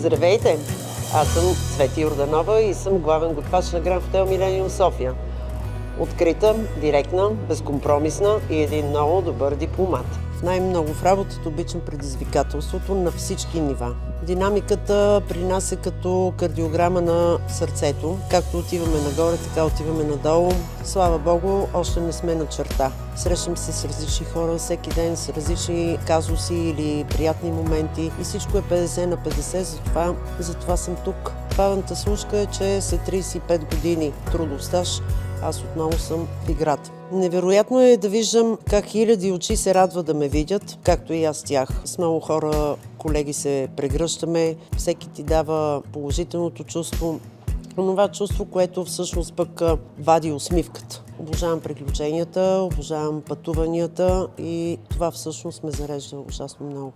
Здравейте! Аз съм Цвети Йорданова и съм главен готвач на Гранд Хотел Милениум София. Открита, директна, безкомпромисна и един много добър дипломат. Най-много в работата обичам предизвикателството на всички нива. Динамиката при нас е като кардиограма на сърцето. Както отиваме нагоре, така отиваме надолу. Слава Богу, още не сме на черта. Срещам се с различни хора всеки ден, с различни казуси или приятни моменти и всичко е 50 на 50, затова съм тук. Бавната случка е, че след 35 години трудов стаж аз отново съм в играта. Невероятно е да виждам как хиляди очи се радват да ме видят, както и аз тях. С много хора, колеги, се прегръщаме, всеки ти дава положителното чувство. Онова чувство, което всъщност пък вади усмивката. Обожавам приключенията, обожавам пътуванията и това всъщност ме зарежда ужасно много.